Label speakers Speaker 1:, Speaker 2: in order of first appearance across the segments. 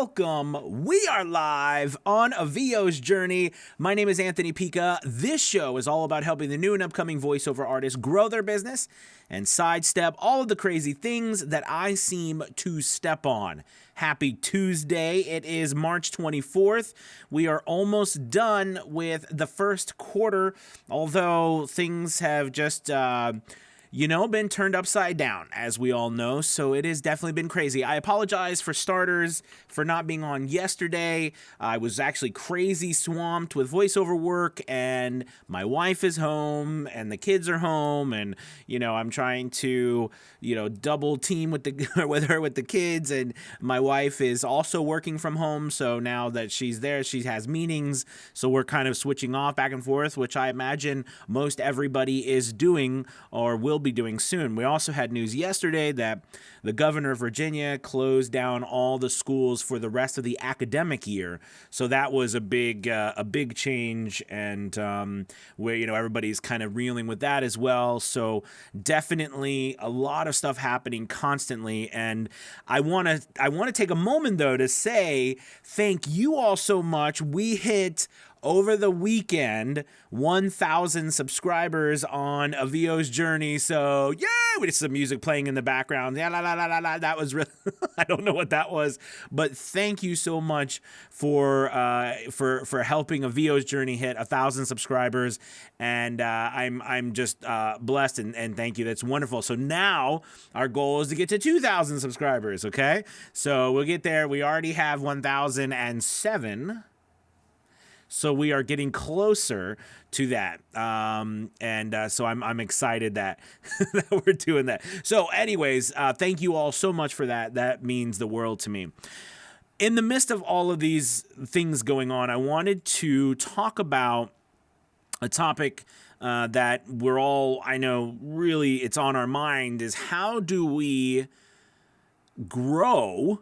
Speaker 1: welcome. We are live on a VO's journey. My name is Anthony Pica. This show is all about helping the new and upcoming voiceover artists grow their business and sidestep all of the crazy things that I seem to step on. Happy Tuesday. It is March 24th. We are almost done with the first quarter, although things have just been turned upside down, as we all know, so it has definitely been crazy. I apologize for starters for not being on yesterday. I was actually crazy swamped with voiceover work, and my wife is home, and the kids are home, and, I'm trying to, double team with her with the kids, and my wife is also working from home, so now that she's there, she has meetings, so we're kind of switching off back and forth, which I imagine most everybody is doing or will be doing soon. We also had news yesterday that the governor of Virginia closed down all the schools for the rest of the academic year. So that was a big change, and where everybody's kind of reeling with that as well. So definitely a lot of stuff happening constantly, and I want to take a moment though to say thank you all so much. We hit over the weekend 1,000 subscribers on a VO's journey. So yay, with some music playing in the background. Yeah, la, la, la, la, la. That was really, I don't know what that was, but thank you so much for helping a VO's journey hit 1,000 subscribers. And I'm just blessed and thank you. That's wonderful. So now our goal is to get to 2,000 subscribers. Okay, so we'll get there. We already have 1,007. So we are getting closer to that, so I'm excited that, that we're doing that. So anyways, thank you all so much for that. That means the world to me. In the midst of all of these things going on, I wanted to talk about a topic that we're all, I know, really it's on our mind, is how do we grow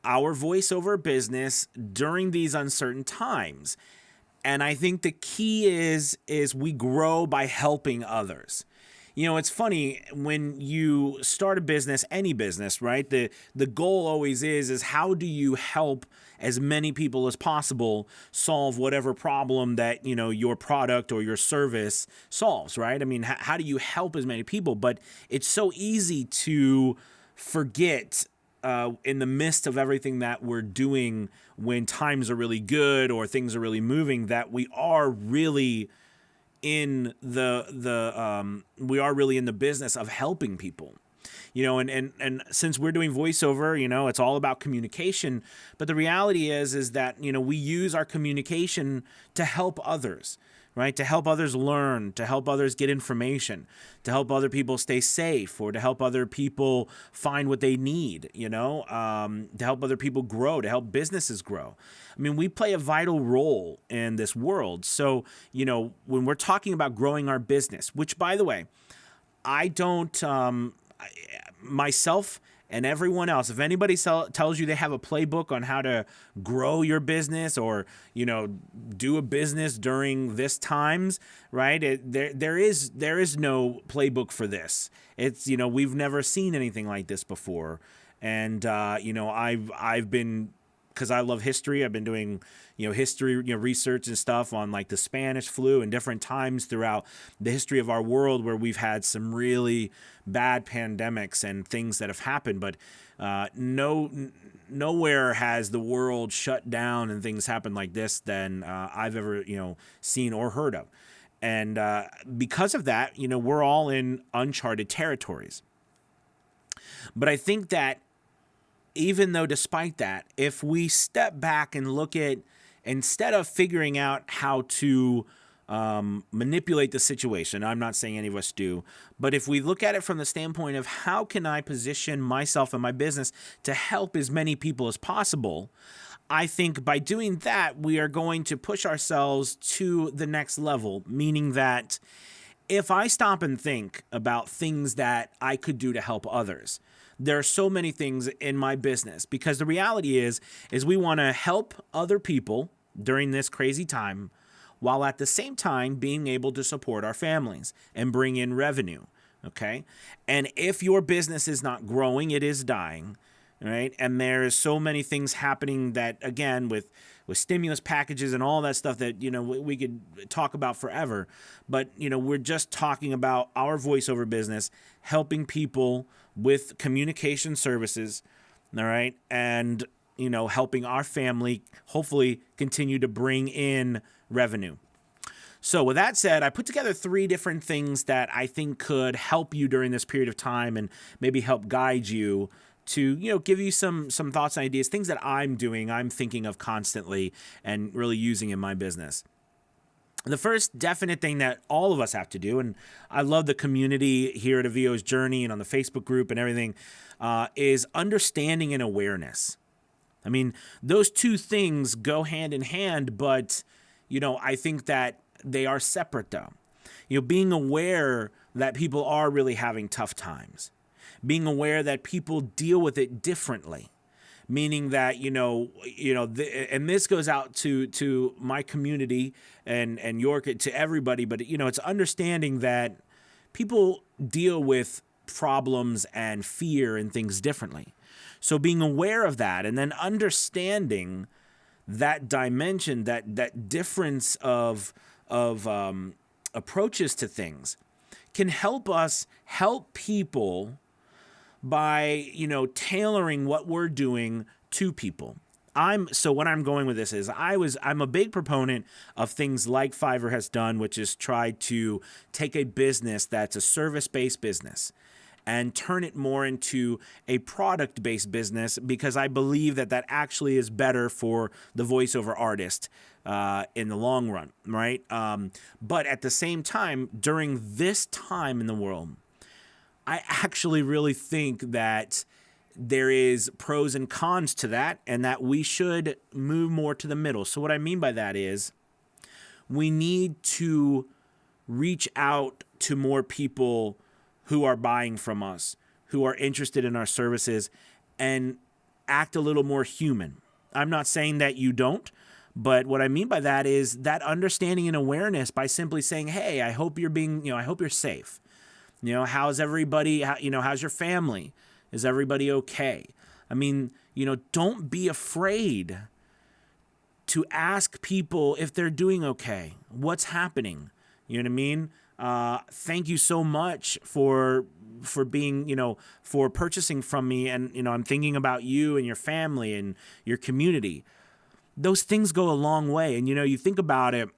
Speaker 1: our voiceover business during these uncertain times? And I think the key is we grow by helping others. It's funny when you start a business, any business, right? The goal always is how do you help as many people as possible solve whatever problem that, your product or your service solves, right? I mean, how do you help as many people? But it's so easy to forget in the midst of everything that we're doing when times are really good or things are really moving, that we are really in the business of helping people. And since we're doing voiceover, it's all about communication. But the reality is that, we use our communication to help others, right? To help others learn, to help others get information, to help other people stay safe, or to help other people find what they need, to help other people grow, to help businesses grow. I mean, we play a vital role in this world. So, when we're talking about growing our business, which, by the way, I don't, myself and everyone else, if anybody tells you they have a playbook on how to grow your business or, do a business during this times, right? There is no playbook for this. It's, we've never seen anything like this before. And, I've been, because I love history, I've been doing, history, research and stuff on like the Spanish flu and different times throughout the history of our world where we've had some really bad pandemics and things that have happened. But nowhere has the world shut down and things happen like this than I've ever, seen or heard of. And because of that, we're all in uncharted territories. But I think that even though despite that, if we step back and look at, instead of figuring out how to manipulate the situation, I'm not saying any of us do, but if we look at it from the standpoint of how can I position myself and my business to help as many people as possible, I think by doing that, we are going to push ourselves to the next level, meaning that if I stop and think about things that I could do to help others, there are so many things in my business, because the reality is we want to help other people during this crazy time while at the same time being able to support our families and bring in revenue. Okay. And if your business is not growing, it is dying. right? And there's so many things happening that, again, with stimulus packages and all that stuff that, we could talk about forever. But, we're just talking about our voiceover business, helping people with communication services, all right? And, helping our family hopefully continue to bring in revenue. So with that said, I put together 3 different things that I think could help you during this period of time and maybe help guide you to, give you some thoughts and ideas, things that I'm doing, I'm thinking of constantly and really using in my business. The first definite thing that all of us have to do, and I love the community here at A VO's Journey and on the Facebook group and everything, is understanding and awareness. I mean, those 2 things go hand in hand, but, I think that they are separate though. Being aware that people are really having tough times, being aware that people deal with it differently, meaning that, and this goes out to my community and York, to everybody, but, it's understanding that people deal with problems and fear and things differently. So being aware of that and then understanding that dimension, that difference of approaches to things can help us help people by, tailoring what we're doing to people. So what I'm going with this is I'm a big proponent of things like Fiverr has done, which is try to take a business that's a service-based business and turn it more into a product-based business, because I believe that actually is better for the voiceover artist in the long run, right? But at the same time, during this time in the world, I actually really think that there is pros and cons to that, and that we should move more to the middle. So what I mean by that is we need to reach out to more people who are buying from us, who are interested in our services, and act a little more human. I'm not saying that you don't, but what I mean by that is that understanding and awareness by simply saying, hey, I hope I hope you're safe. How's everybody, how's your family? Is everybody okay? I mean, don't be afraid to ask people if they're doing okay, what's happening. You know what I mean? Thank you so much for being, for purchasing from me. And, I'm thinking about you and your family and your community. Those things go a long way. And, you think about it,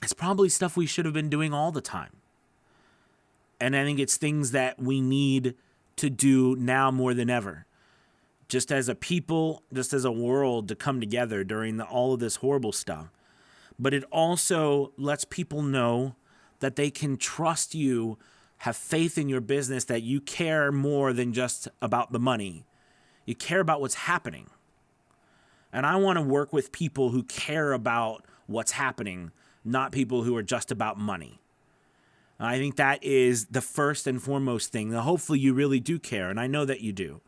Speaker 1: it's probably stuff we should have been doing all the time. And I think it's things that we need to do now more than ever. Just as a people, just as a world, to come together during all of this horrible stuff. But it also lets people know that they can trust you, have faith in your business, that you care more than just about the money. You care about what's happening. And I want to work with people who care about what's happening, not people who are just about money. I think that is the first and foremost thing. Now, hopefully you really do care, and I know that you do.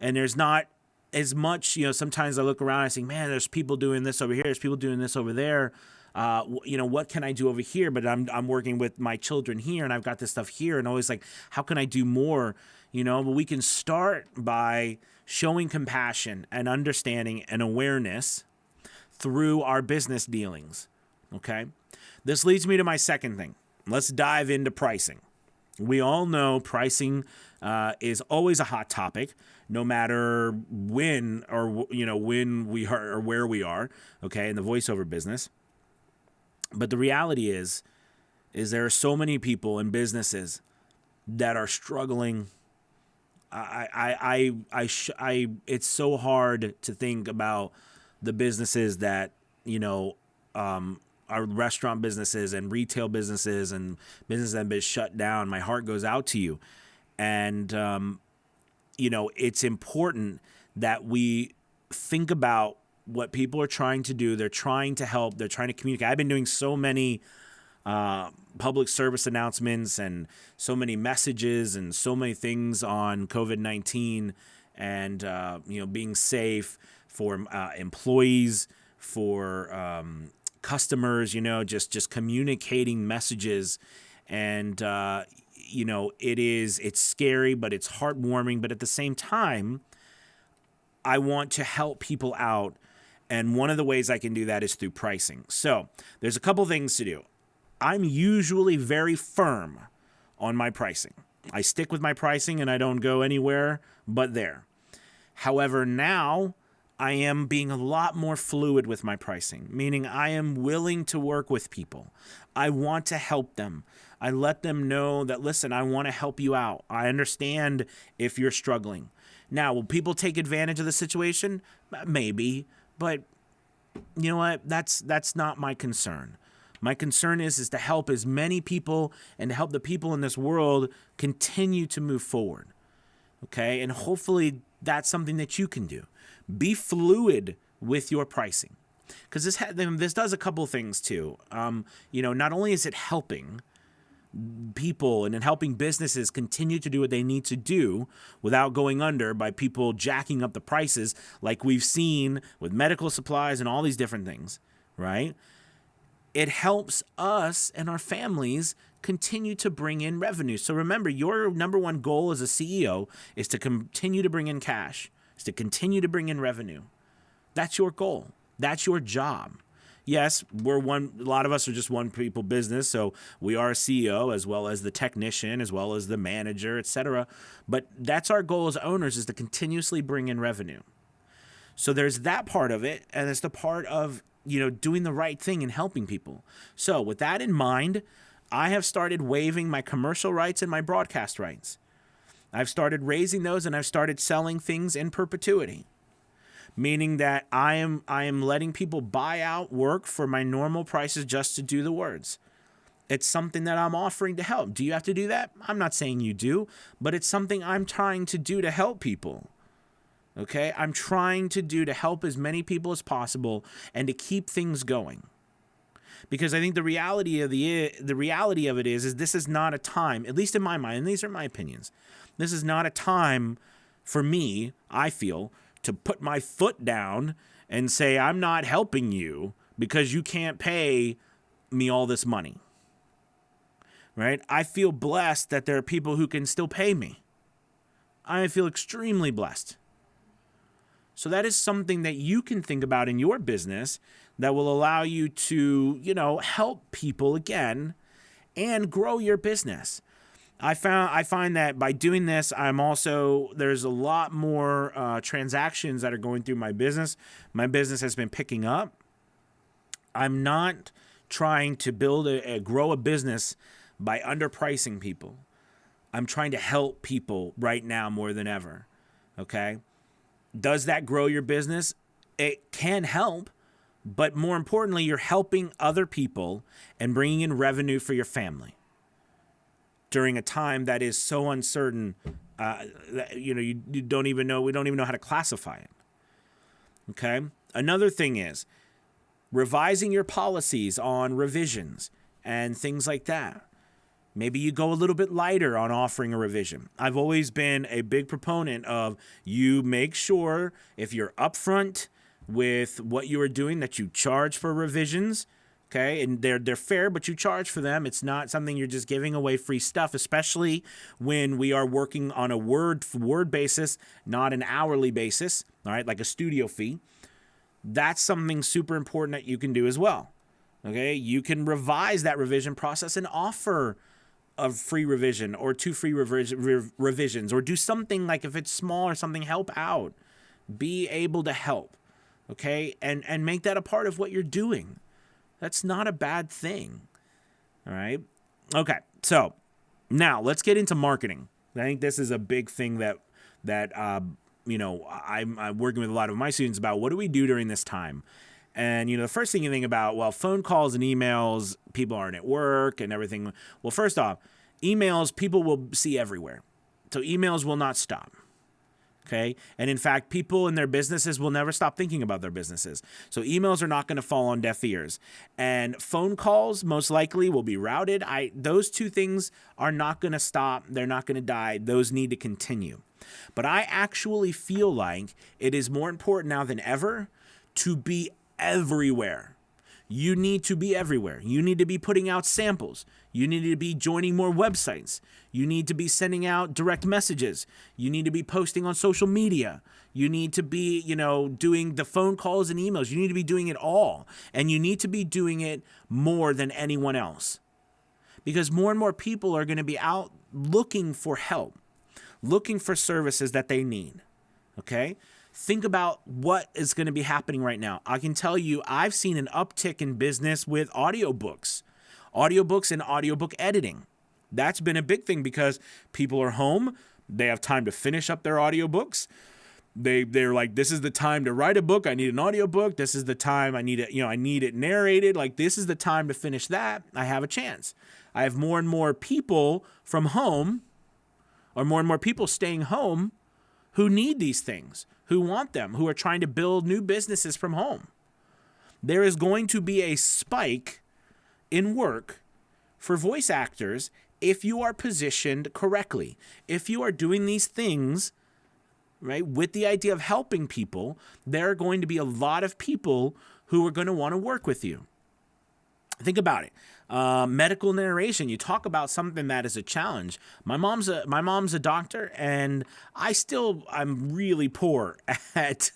Speaker 1: And there's not as much, sometimes I look around and I think, man, there's people doing this over here, there's people doing this over there. What can I do over here? But I'm working with my children here, and I've got this stuff here, and always like, how can I do more? But we can start by showing compassion and understanding and awareness through our business dealings. Okay? This leads me to my second thing. Let's dive into pricing. We all know pricing is always a hot topic, no matter when when we are or where we are, okay, in the voiceover business. But the reality is there are so many people and businesses that are struggling. It's so hard to think about the businesses that, our restaurant businesses and retail businesses and businesses that have been shut down. My heart goes out to you. And, it's important that we think about what people are trying to do. They're trying to help. They're trying to communicate. I've been doing so many public service announcements and so many messages and so many things on COVID-19 and, being safe for employees, for customers, just communicating messages. And, it's scary, but it's heartwarming. But at the same time, I want to help people out. And one of the ways I can do that is through pricing. So there's a couple things to do. I'm usually very firm on my pricing. I stick with my pricing and I don't go anywhere but there. However, now I am being a lot more fluid with my pricing, meaning I am willing to work with people. I want to help them. I let them know that, listen, I want to help you out. I understand if you're struggling. Now, will people take advantage of the situation? Maybe, but you know what? That's not my concern. My concern is to help as many people and to help the people in this world continue to move forward. Okay? And hopefully that's something that you can do. Be fluid with your pricing. Because this does a couple things too. Not only is it helping people and in helping businesses continue to do what they need to do without going under by people jacking up the prices like we've seen with medical supplies and all these different things, right? It helps us and our families continue to bring in revenue. So remember, your number one goal as a CEO is to continue to bring in cash, is to continue to bring in revenue. That's your goal. That's your job. Yes, a lot of us are just one people business, so we are a CEO as well as the technician, as well as the manager, etc. But that's our goal as owners, is to continuously bring in revenue. So there's that part of it, and it's the part of, doing the right thing and helping people. So with that in mind, I have started waiving my commercial rights and my broadcast rights. I've started raising those, and I've started selling things in perpetuity. Meaning that I am letting people buy out work for my normal prices just to do the words. It's something that I'm offering to help. Do you have to do that? I'm not saying you do, but it's something I'm trying to do to help people. Okay? I'm trying to do to help as many people as possible and to keep things going. Because I think the reality of it is this is not a time, at least in my mind, and these are my opinions, this is not a time for me, I feel, to put my foot down and say, I'm not helping you because you can't pay me all this money, right? I feel blessed that there are people who can still pay me. I feel extremely blessed. So that is something that you can think about in your business that will allow you to, help people again and grow your business. I find that by doing this, there's a lot more transactions that are going through my business. My business has been picking up. I'm not trying to grow a business by underpricing people. I'm trying to help people right now more than ever. Okay? Does that grow your business? It can help, but more importantly, you're helping other people and bringing in revenue for your family during a time that is so uncertain, that, you don't even know, we don't even know how to classify it. Okay? Another thing is revising your policies on revisions and things like that. Maybe you go a little bit lighter on offering a revision. I've always been a big proponent of you make sure if you're upfront with what you are doing that you charge for revisions. Okay, and they're fair, but you charge for them. It's not something you're just giving away free stuff, especially when we are working on a word basis, not an hourly basis, all right, like a studio fee. That's something super important that you can do as well. Okay, you can revise that revision process and offer a free revision or two free revisions, or do something like, if it's small or something, help out. Be able to help, okay, and make that a part of what you're doing. That's not a bad thing. All right. Okay. So now let's get into marketing. I think this is a big thing that I'm working with a lot of my students about. What do we do during this time? And, the first thing you think about, well, phone calls and emails, people aren't at work and everything. Well, first off, emails, people will see everywhere. So emails will not stop. Okay. And in fact, people in their businesses will never stop thinking about their businesses. So emails are not going to fall on deaf ears. And phone calls most likely will be routed. Those two things are not going to stop. They're not going to die. Those need to continue. But I actually feel like it is more important now than ever to be everywhere. You need to be everywhere. You need to be putting out samples. You need to be joining more websites. You need to be sending out direct messages. You need to be posting on social media. You need to be, doing the phone calls and emails. You need to be doing it all. And you need to be doing it more than anyone else. Because more and more people are going to be out looking for help, looking for services that they need. Okay? Think about what is going to be happening right now. I can tell you, I've seen an uptick in business with audiobooks and audiobook editing. That's been a big thing because people are home. They have time to finish up their audiobooks. They're like, this is the time to write a book. I need an audiobook. This is the time I need it. I need it narrated. Like, this is the time to finish that. I have a chance. I have more and more people from home, or more and more people staying home, who need these things, who want them, who are trying to build new businesses from home. There is going to be a spike in work for voice actors if you are positioned correctly. If you are doing these things, right, with the idea of helping people, there are going to be a lot of people who are going to want to work with you. Think about it. Medical narration. You talk about something that is a challenge. My mom's a doctor, and I'm really poor at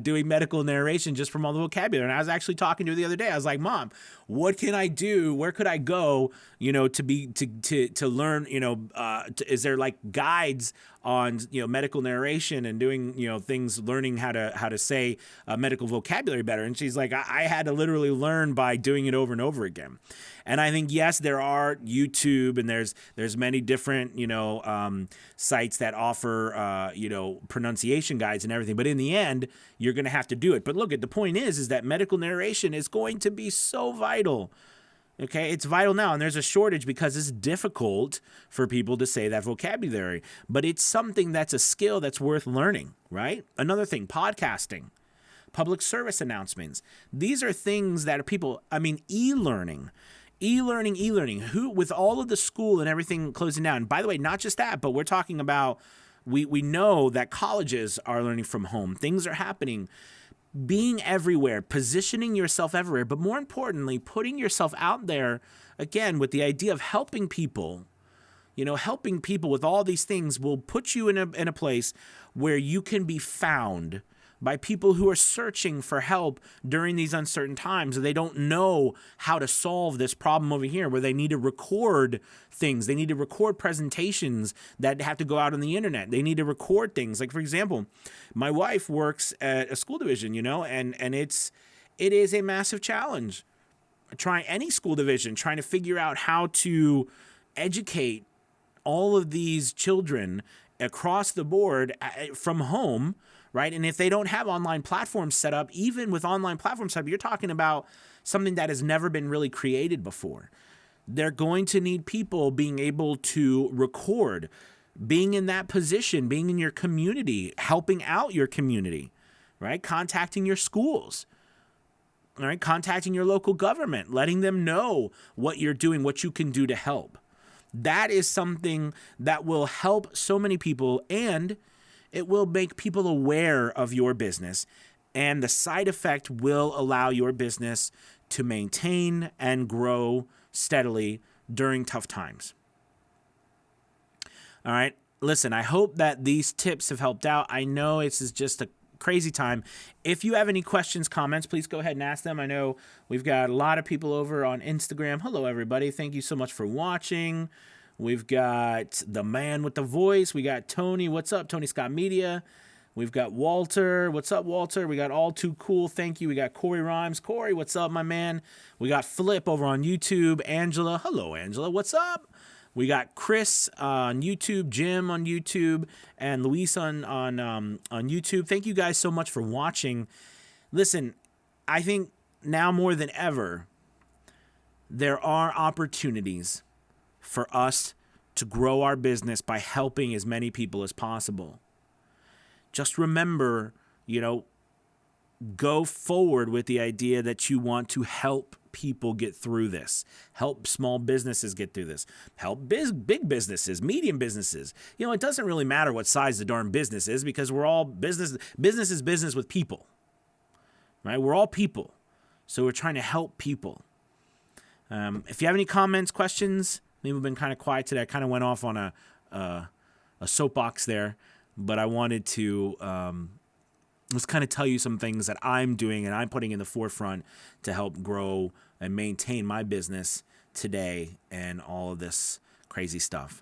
Speaker 1: doing medical narration just from all the vocabulary. And I was actually talking to her the other day. I was like, Mom, what can I do? Where could I go? To learn. Is there like guides on medical narration and doing things, learning how to say medical vocabulary better? And she's like, I had to literally learn by doing it over and over again. And I think, yes, there are YouTube, and there's many different sites that offer pronunciation guides and everything. But in the end, you're going to have to do it. But look, the point is that medical narration is going to be so vital. Okay, it's vital now, and there's a shortage because it's difficult for people to say that vocabulary. But it's something that's a skill that's worth learning, right? Another thing, podcasting, public service announcements. These are things that e-learning. Who, with all of the school and everything closing down. By the way, not just that, but we're talking about, we know that colleges are learning from home. Things are happening. Being everywhere, positioning yourself everywhere, but more importantly, putting yourself out there, again, with the idea of helping people. Helping people with all these things will put you in a place where you can be found by people who are searching for help during these uncertain times. They don't know how to solve this problem over here, where they need to record things. They need to record presentations that have to go out on the internet. They need to record things. Like, for example, my wife works at a school division, and it is a massive challenge. Trying any school division, trying to figure out how to educate all of these children across the board from home, right? And if they don't have online platforms set up, even with online platforms set up, you're talking about something that has never been really created before. They're going to need people being able to record, being in that position, being in your community, helping out your community, right? Contacting your schools, all right? Contacting your local government, letting them know what you're doing, what you can do to help. That is something that will help so many people, and it will make people aware of your business, and the side effect will allow your business to maintain and grow steadily during tough times. All right. Listen, I hope that these tips have helped out. I know this is just a crazy time. If you have any questions, comments, please go ahead and ask them. I know we've got a lot of people over on Instagram. Hello, everybody. Thank you so much for watching. We've got the man with the voice. We got Tony. What's up, Tony Scott Media? We've got Walter. What's up, Walter? We got All Too Cool. Thank you. We got Corey Rhymes. Corey, what's up, my man? We got Flip over on YouTube. Angela. Hello, Angela. What's up? We got Chris on YouTube, Jim on YouTube, and Luis on YouTube. Thank you guys so much for watching. Listen, I think now more than ever, there are opportunities for us to grow our business by helping as many people as possible. Just remember, go forward with the idea that you want to help people get through this, help small businesses get through this, help big businesses, medium businesses. It doesn't really matter what size the darn business is, because we're all business is business with people, right? We're all people. So we're trying to help people. If you have any comments, questions, maybe we've been kind of quiet today. I kind of went off on a soapbox there, but I wanted to just kind of tell you some things that I'm doing and I'm putting in the forefront to help grow and maintain my business today and all of this crazy stuff.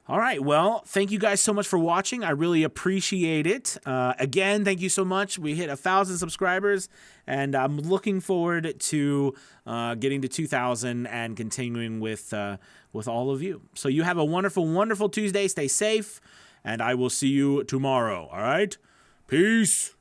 Speaker 1: All right. Well, thank you guys so much for watching. I really appreciate it. Again, thank you so much. We hit 1,000 subscribers, and I'm looking forward to getting to 2,000 and continuing with all of you. So you have a wonderful, wonderful Tuesday. Stay safe, and I will see you tomorrow. All right. Peace.